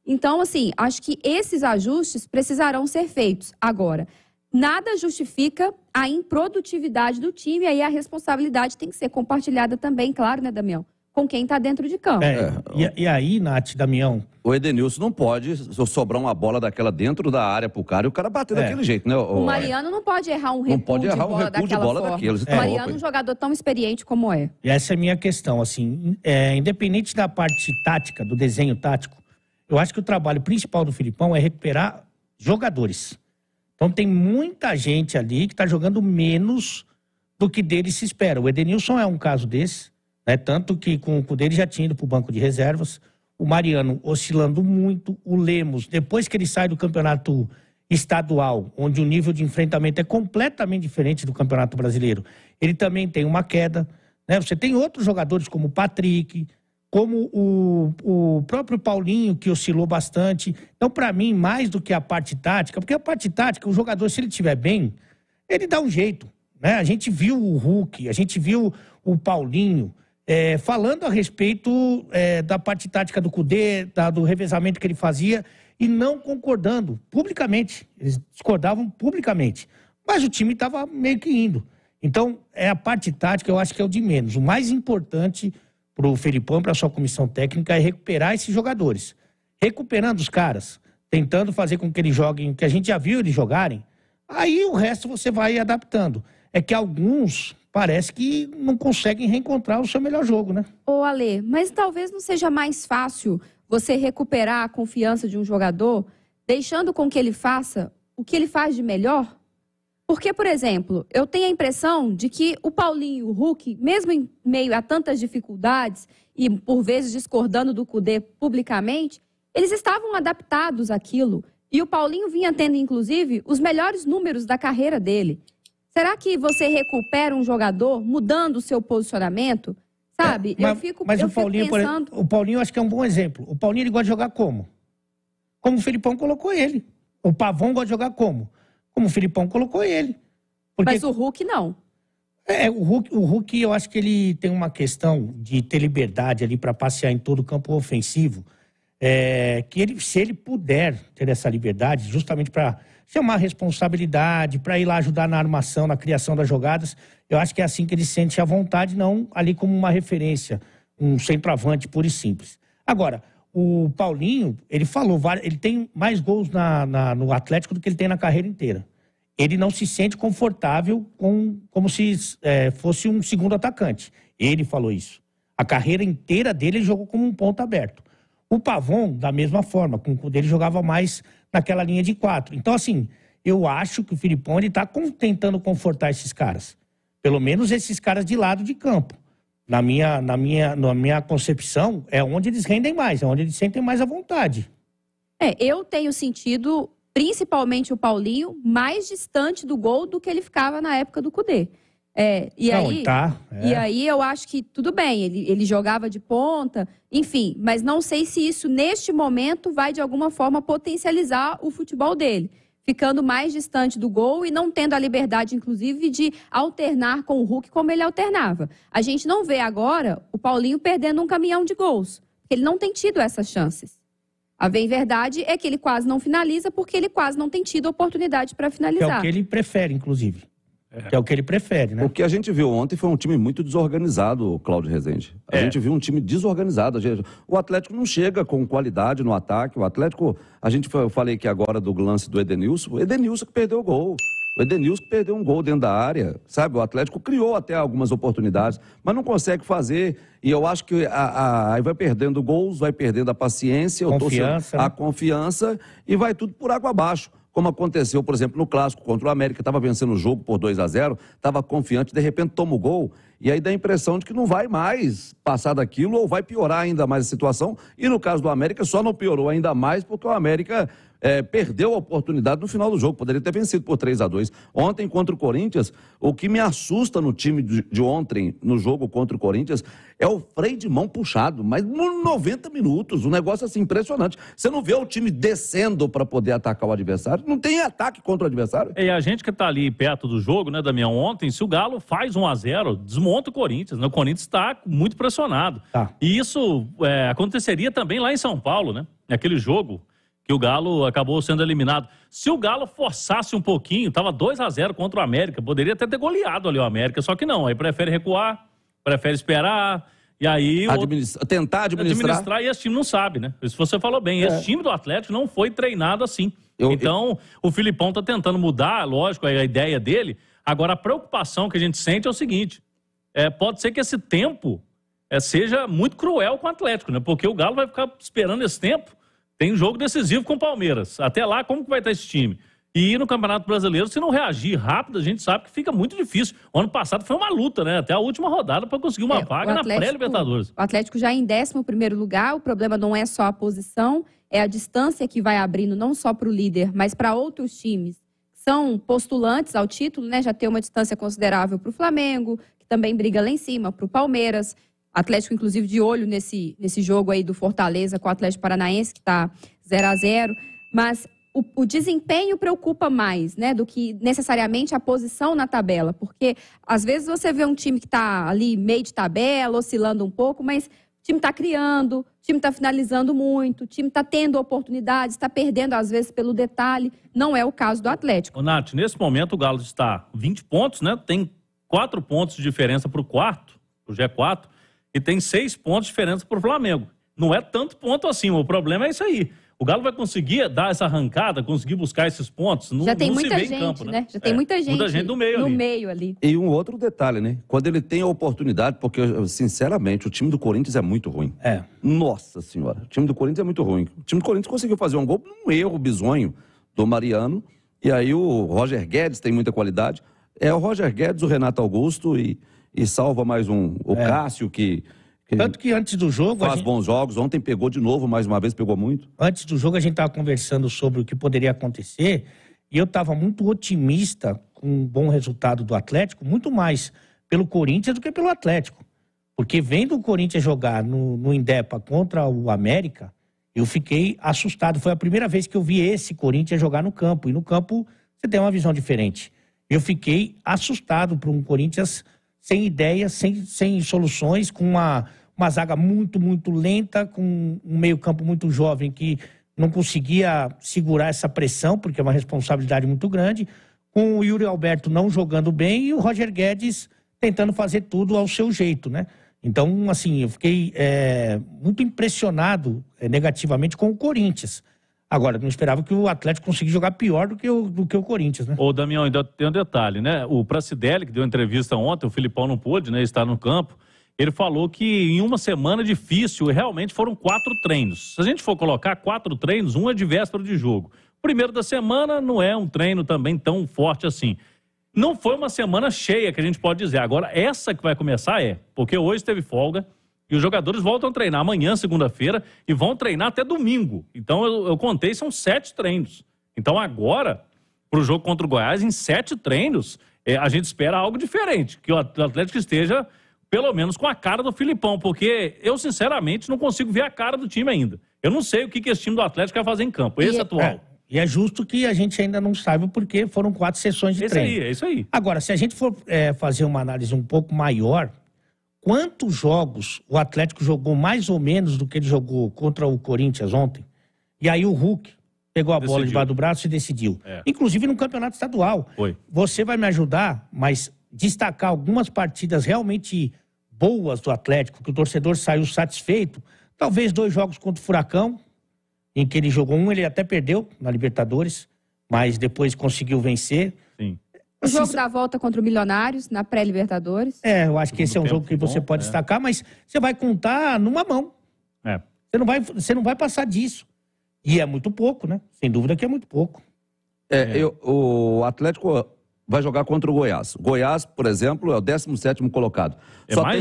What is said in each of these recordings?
Então, assim, acho que esses ajustes precisarão ser feitos. Agora, nada justifica a improdutividade do time, aí a responsabilidade tem que ser compartilhada também, claro, né, Damião? Com quem está dentro de campo. E aí, Nath, Damião... O Edenilson não pode sobrar uma bola daquela dentro da área pro cara e o cara bater daquele jeito, né? O Mariano não pode errar um recuo de bola daqueles. O Mariano é um jogador tão experiente como é. E essa é a minha questão, assim, independente da parte tática, do desenho tático, eu acho que o trabalho principal do Filipão é recuperar jogadores. Então tem muita gente ali que está jogando menos do que dele se espera. O Edenilson é um caso desse, né? Tanto que com o dele já tinha ido para o banco de reservas. O Mariano oscilando muito. O Lemos, depois que ele sai do campeonato estadual, onde o nível de enfrentamento é completamente diferente do campeonato brasileiro, ele também tem uma queda, né? Você tem outros jogadores como o Patrick, como o próprio Paulinho, que oscilou bastante. Então, para mim, mais do que a parte tática, porque a parte tática, o jogador, se ele estiver bem, ele dá um jeito, né? A gente viu o Hulk, a gente viu o Paulinho falando a respeito da parte tática do Kudê, do revezamento que ele fazia, e não concordando publicamente. Eles discordavam publicamente. Mas o time estava meio que indo. Então, a parte tática, eu acho que é o de menos. O mais importante para o Felipão, para a sua comissão técnica, é recuperar esses jogadores. Recuperando os caras, tentando fazer com que eles joguem, que a gente já viu eles jogarem, aí o resto você vai adaptando. É que alguns parece que não conseguem reencontrar o seu melhor jogo, né? Ô, Ale, mas talvez não seja mais fácil você recuperar a confiança de um jogador, deixando com que ele faça o que ele faz de melhor? Porque, por exemplo, eu tenho a impressão de que o Paulinho e o Hulk, mesmo em meio a tantas dificuldades e por vezes discordando do Kudê publicamente, eles estavam adaptados àquilo. E o Paulinho vinha tendo, inclusive, os melhores números da carreira dele. Será que você recupera um jogador mudando o seu posicionamento? Sabe? Mas o Paulinho, pensando... o Paulinho acho que é um bom exemplo. O Paulinho ele gosta de jogar como? Como o Felipão colocou ele. O Pavão gosta de jogar como? Como o Felipão colocou ele. Porque... Mas o Hulk não. O Hulk eu acho que ele tem uma questão de ter liberdade ali para passear em todo o campo ofensivo. Se ele puder ter essa liberdade, justamente para chamar responsabilidade, para ir lá ajudar na armação, na criação das jogadas, eu acho que é assim que ele sente a vontade, não ali como uma referência, um centroavante puro e simples. Agora, o Paulinho, ele falou, ele tem mais gols no Atlético do que ele tem na carreira inteira. Ele não se sente confortável como se fosse um segundo atacante. Ele falou isso. A carreira inteira dele ele jogou como um ponta aberto. O Pavão, da mesma forma, com o dele jogava mais naquela linha de 4. Então, assim, eu acho que o Filipão está tentando confortar esses caras. Pelo menos esses caras de lado de campo. Na minha concepção, é onde eles rendem mais, é onde eles sentem mais à vontade. Eu tenho sentido, principalmente o Paulinho, mais distante do gol do que ele ficava na época do Kudê. E aí eu acho que tudo bem, ele jogava de ponta, enfim, mas não sei se isso neste momento vai de alguma forma potencializar o futebol dele, ficando mais distante do gol e não tendo a liberdade, inclusive, de alternar com o Hulk como ele alternava. A gente não vê agora o Paulinho perdendo um caminhão de gols, porque ele não tem tido essas chances. A bem verdade é que ele quase não finaliza porque ele quase não tem tido oportunidade para finalizar. Que é o que ele prefere, inclusive. Que é o que ele prefere, né? O que a gente viu ontem foi um time muito desorganizado, Cláudio Rezende. A gente viu um time desorganizado. O Atlético não chega com qualidade no ataque. O Atlético, eu falei aqui agora do lance do Edenilson. O Edenilson que perdeu o gol. O Edenilson que perdeu um gol dentro da área, sabe? O Atlético criou até algumas oportunidades, mas não consegue fazer. E eu acho que aí vai perdendo gols, vai perdendo a paciência, a confiança e vai tudo por água abaixo. Como aconteceu, por exemplo, no Clássico contra o América, estava vencendo o jogo por 2-0, estava confiante, de repente toma o gol, e aí dá a impressão de que não vai mais passar daquilo ou vai piorar ainda mais a situação. E no caso do América, só não piorou ainda mais porque o América perdeu a oportunidade no final do jogo, poderia ter vencido por 3-2. Ontem, contra o Corinthians, o que me assusta no time de ontem, no jogo contra o Corinthians, é o freio de mão puxado, mas por 90 minutos, um negócio assim impressionante. Você não vê o time descendo para poder atacar o adversário, não tem ataque contra o adversário. E a gente que está ali perto do jogo, né, Damião, ontem, se o Galo faz 1-0, desmonta contra o Corinthians, né? O Corinthians está muito pressionado. E isso aconteceria também lá em São Paulo, né? Naquele jogo que o Galo acabou sendo eliminado. Se o Galo forçasse um pouquinho, estava 2-0 contra o América, poderia até ter goleado ali o América, só que não, aí prefere recuar, prefere esperar, e aí... Tentar administrar. E esse time não sabe, né? Isso você falou bem, esse time do Atlético não foi treinado assim. Então, o Filipão está tentando mudar, lógico, a ideia dele. Agora, a preocupação que a gente sente é o seguinte, pode ser que esse tempo seja muito cruel com o Atlético, né? Porque o Galo vai ficar esperando esse tempo. Tem um jogo decisivo com o Palmeiras. Até lá, como que vai estar esse time? E no Campeonato Brasileiro, se não reagir rápido, a gente sabe que fica muito difícil. O ano passado foi uma luta, né? Até a última rodada para conseguir uma vaga na pré-Libertadores. O Atlético já em 11º lugar, o problema não é só a posição, é a distância que vai abrindo não só para o líder, mas para outros times que são postulantes ao título, né? Já tem uma distância considerável para o Flamengo, que também briga lá em cima, para o Palmeiras. Atlético, inclusive, de olho nesse jogo aí do Fortaleza com o Atlético Paranaense, que está 0-0. Mas o desempenho preocupa mais, né, do que necessariamente a posição na tabela. Porque, às vezes, você vê um time que está ali meio de tabela, oscilando um pouco, mas o time está criando, o time está finalizando muito, o time está tendo oportunidades, está perdendo, às vezes, pelo detalhe. Não é o caso do Atlético. Ô, Nath, nesse momento o Galo está 20 pontos, né? Tem 4 pontos de diferença para o quarto, o G4. E tem 6 pontos de diferença para o Flamengo. Não é tanto ponto assim, o problema é isso aí. O Galo vai conseguir dar essa arrancada, conseguir buscar esses pontos? Já tem muita gente, campo, né? Já tem muita gente no meio ali. E um outro detalhe, né? Quando ele tem a oportunidade, porque, sinceramente, o time do Corinthians é muito ruim. Nossa Senhora, o time do Corinthians é muito ruim. O time do Corinthians conseguiu fazer um gol num erro bizonho do Mariano. E aí o Roger Guedes tem muita qualidade. É o Roger Guedes, o Renato Augusto e salva mais o Cássio, que tanto que antes do jogo... Faz bons jogos. Ontem pegou de novo, mais uma vez, pegou muito. Antes do jogo, a gente estava conversando sobre o que poderia acontecer e eu estava muito otimista com um bom resultado do Atlético, muito mais pelo Corinthians do que pelo Atlético. Porque vendo o Corinthians jogar no Indepa contra o América, eu fiquei assustado. Foi a primeira vez que eu vi esse Corinthians jogar no campo. E no campo, você tem uma visão diferente. Eu fiquei assustado por um Corinthians sem ideias, sem soluções, com uma zaga muito, muito lenta, com um meio-campo muito jovem que não conseguia segurar essa pressão, porque é uma responsabilidade muito grande, com o Yuri Alberto não jogando bem e o Roger Guedes tentando fazer tudo ao seu jeito, né? Então, assim, eu fiquei muito impressionado negativamente com o Corinthians. Agora, não esperava que o Atlético conseguisse jogar pior do que o Corinthians, né? Ô, Damião, ainda tem um detalhe, né? O Pracidelli, que deu entrevista ontem, o Filipão não pôde, né, estar no campo, ele falou que em uma semana difícil, realmente foram 4 treinos. Se a gente for colocar 4 treinos, um é de véspera de jogo. O primeiro da semana não é um treino também tão forte assim. Não foi uma semana cheia, que a gente pode dizer. Agora, essa que vai começar porque hoje teve folga e os jogadores voltam a treinar amanhã, segunda-feira, e vão treinar até domingo. Então, eu contei, são 7 treinos. Então, agora, para o jogo contra o Goiás, em 7 treinos, a gente espera algo diferente, que o Atlético esteja, pelo menos, com a cara do Filipão, porque eu, sinceramente, não consigo ver a cara do time ainda. Eu não sei o que esse time do Atlético vai fazer em campo, esse atual. E é justo que a gente ainda não saiba porque foram 4 sessões de treino. É isso aí. Agora, se a gente for fazer uma análise um pouco maior, quantos jogos o Atlético jogou mais ou menos do que ele jogou contra o Corinthians ontem? E aí o Hulk pegou a bola debaixo do braço e decidiu. Inclusive no campeonato estadual. Você vai me ajudar, mas destacar algumas partidas realmente boas do Atlético, que o torcedor saiu satisfeito. Talvez 2 jogos contra o Furacão, em que ele jogou ele até perdeu na Libertadores, mas depois conseguiu vencer. Sim. O jogo da volta contra o Milionários, na pré-Libertadores. Eu acho que esse é um jogo que você pode destacar, mas você vai contar numa mão. Você não vai passar disso. E é muito pouco, né? Sem dúvida que é muito pouco. O Atlético vai jogar contra o Goiás. O Goiás, por exemplo, é o 17º colocado.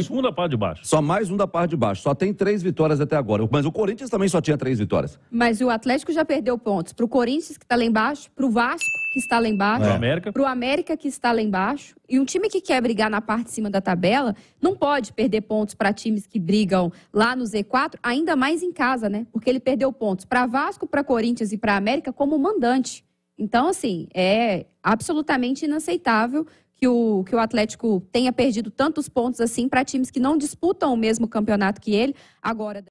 Um da parte de baixo. Só mais um da parte de baixo. Só tem 3 vitórias até agora. Mas o Corinthians também só tinha 3 vitórias. Mas o Atlético já perdeu pontos pro Corinthians, que está lá embaixo, pro Vasco, que está lá embaixo, pro América, que está lá embaixo. E um time que quer brigar na parte de cima da tabela não pode perder pontos para times que brigam lá no Z4, ainda mais em casa, né? Porque ele perdeu pontos para Vasco, para Corinthians e para América como mandante. Então, assim, é absolutamente inaceitável que o Atlético tenha perdido tantos pontos assim para times que não disputam o mesmo campeonato que ele. Agora